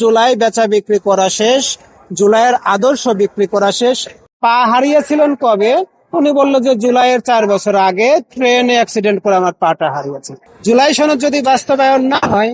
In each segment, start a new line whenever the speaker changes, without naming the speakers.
জুলাই বেচা বিক্রি করা শেষ, জুলাইয়ের আদর্শ বিক্রি করা শেষ। পা হারিয়েছিলেন কবে? উনি বললো যে জুলাইয়ের 4 বছর আগে ট্রেনে অ্যাক্সিডেন্ট করে আমার পাটা হারিয়েছে। জুলাই সনদ যদি বাস্তবায়ন না হয়,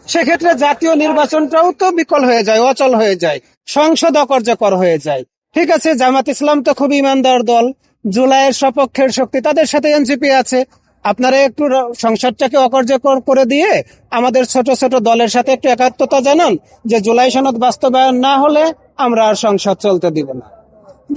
সেক্ষেত্রে জাতীয় নির্বাচনটাও তো বিকল হয়ে যায়, অচল হয়ে যায়, সংসদ অকার্যকর হয়ে যায়। ঠিক আছে, জামাত ইসলাম তো খুব ইমানদার দল, জুলাইয়ের সপক্ষের শক্তি, তাদের সাথে এনসিপি আছে। আপনারা একটু সংসদটাকে অকার্যকর করে দিয়ে আমাদের ছোট ছোট দলের সাথে একটু একাত্মতা জানান যে জুলাই সনদ বাস্তবায়ন না হলে আমরা আর সংসদ চলতে দিব না।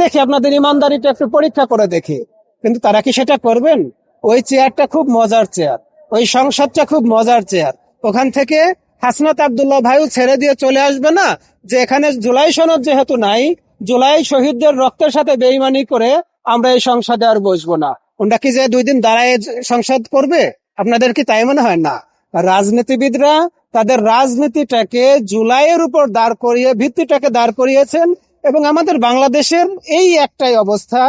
দেখি আপনাদের ইমানদারিটা একটু পরীক্ষা করে দেখি। কিন্তু তারা কি সেটা করবেন? ওই চেয়ারটা খুব মজার চেয়ার, ওই সংসদটা খুব মজার চেয়ার। ওখান থেকে হাসনাত আব্দুল্লাহ ভাইও ছেড়ে দিয়ে চলে আসবে না যে এখানে জুলাই সনদ যেহেতু নাই, জুলাই শহীদদের রক্তের সাথে বেইমানি করে আমরা এই সংসদে আর বসবো না। ওটা কি যে 2 দিন দাঁড়ায় সংসদ করবে? আপনাদের কি তাই মনে হয়? না, রাজনীতিবিদরা তাদের রাজনীতিটাকে জুলাইয়ের উপর দাঁড় করিয়ে, ভিত্তিটাকে দাঁড় করিয়েছেন। এবং আমাদের বাংলাদেশের এই একটাই অবস্থা,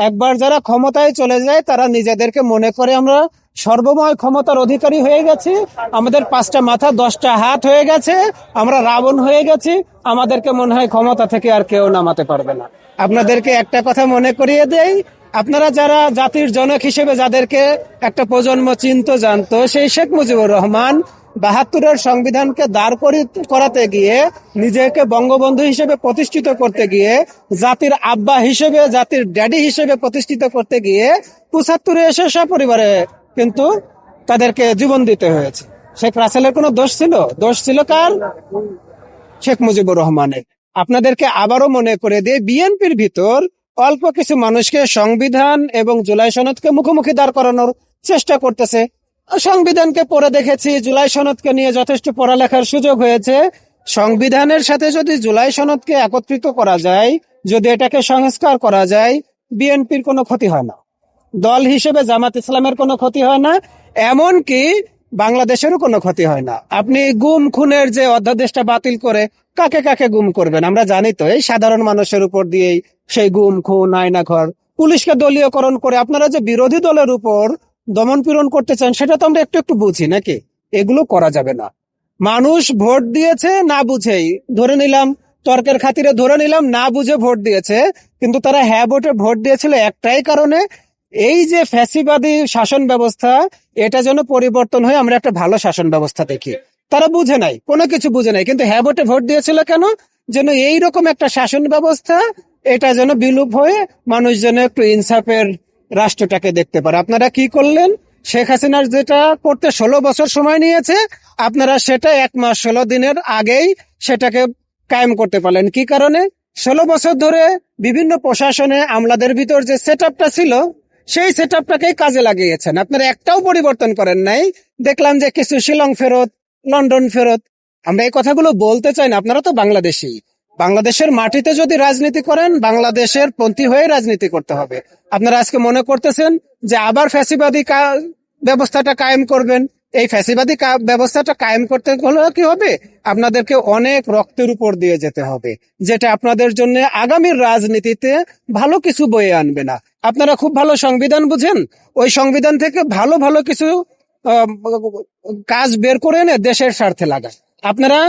একবার যারা ক্ষমতায় চলে যায় তারা নিজেদেরকে মনে করে আমরা সর্বময় ক্ষমতার অধিকারী হয়ে গেছি, আমাদের 5টা মাথা 10টা হাত হয়ে গেছে, আমরা রাবণ হয়ে গেছি, আমাদেরকে মনে হয় ক্ষমতা থেকে আর কেউ নামাতে পারবে না। আপনাদেরকে একটা কথা মনে করিয়ে দেই, আপনারা যারা জাতির জনক হিসেবে যাদেরকে একটা প্রজন্ম চিন্ত জানতো, সেই শেখ মুজিবুর রহমান 72-এর সংবিধানকে দাঁড় করাতে গিয়ে, নিজেকে বঙ্গবন্ধু হিসেবে প্রতিষ্ঠিত করতে গিয়ে, জাতির আব্বা হিসেবে, জাতির ড্যাডি হিসেবে প্রতিষ্ঠিত করতে গিয়ে 75-এ এসে সপরিবারে কিন্তু তাদেরকে জীবন দিতে হয়েছে। শেখ রাসেলের কোনো দোষ ছিল? দোষ ছিল কার? শেখ মুজিবুর রহমানের। আপনাদেরকে আবারও মনে করে দিয়ে, বিএনপির ভিতর অল্প কিছু মানুষকে সংবিধান এবং জুলাই সনদকে মুখোমুখি দাঁড় করানোর চেষ্টা করতেছে। সংবিধানকে পড়ে দেখেছি, জুলাই সনদকে নিয়ে যথেষ্ট পড়ালেখার সুযোগ হয়েছে। সংবিধানের সাথে যদি জুলাই সনদকে একত্রিত করা যায়, যদি এটাকে সংস্কার করা যায়, বিএনপির কোনো ক্ষতি হয় না, দল হিসেবে জামাত ইসলামের কোনো ক্ষতি হয় না, এমনকি বাংলাদেশেরও কোনো ক্ষতি হয় না। আপনি গুম খুনের যে অধ্যাদেশটা বাতিল করে কাকে কাকে গুম করবেন আমরা জানি তো, এই সাধারণ মানুষের উপর দিয়েই সেই গুম খুন আয়নাঘর, পুলিশকে দলীয়করণ করে আপনারা যে বিরোধী দলের উপর দমন পীড়ন করতে চান, সেটা তো আমরা একটু একটু বুঝি নাকি? এগুলো করা যাবে না। মানুষ ভোট দিয়েছে না বুঝেই, ধরে নিলাম তর্কের খাতিরে ধরে নিলাম না বুঝে ভোট দিয়েছে, কিন্তু তারা হ্যাঁ ভোটে ভোট দিয়েছিল একটাই কারণে, এই যে ফ্যাসিবাদী শাসন ব্যবস্থা, এটা যেন পরিবর্তন হয়ে আমরা একটা ভালো শাসন ব্যবস্থা দেখি। তারা বুঝে নাই, কোনো কিছু বুঝে নাই, কিন্তু হ্যাঁ ভোটে ভোট দিয়েছিল কেন? যেন এইরকম একটা শাসন ব্যবস্থা, এটা যেন বিলুপ হয়ে মানুষ যেন একটু ইনসাফের রাষ্ট্রটাকে দেখতে পারে। আপনারা কি করলেন? শেখ হাসিনার যেটা করতে 16 বছর সময় নিয়েছে, আপনারা সেটা 1 মাস 16 দিনের আগেই সেটাকে কায়েম করতে পারলেন। কি কারণে? 16 বছর ধরে বিভিন্ন প্রশাসনে আমলাদের ভিতর যে সেটআপটা ছিল, সেই সেটআপটাকেই কাজে লাগিয়েছেন। আপনারা একটাও পরিবর্তন করেন নাই। দেখলাম যে কিছু শিলং ফেরত, লন্ডন ফেরত। আমরা এই কথাগুলো বলতে চাই না, আপনারা তো বাংলাদেশী, বাংলাদেশের মাটিতে যদি রাজনীতি করেন, বাংলাদেশের পন্থী হয়ে রাজনীতি করতে হবে। আপনারা আজকে মনে করতেছেন যে আবার ফ্যাসিবাদী ব্যবস্থাটা কায়েম করবেন। এই ফ্যাসিবাদী ব্যবস্থাটা কায়েম করতে হলে কি হবে? আপনাদেরকে অনেক রক্তের উপর দিয়ে যেতে হবে, যেটা আপনাদের জন্য আগামীর রাজনীতিতে ভালো কিছু বয়ে আনবে না। আপনারা খুব ভালো সংবিধান বুঝেন, ওই সংবিধান থেকে ভালো ভালো কিছু কাজ বের করে এনে দেশের স্বার্থে লাগান। আপনারা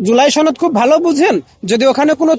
জুলাই সনদ খুব ভালো বুঝেন, যদি ওখানে কোনো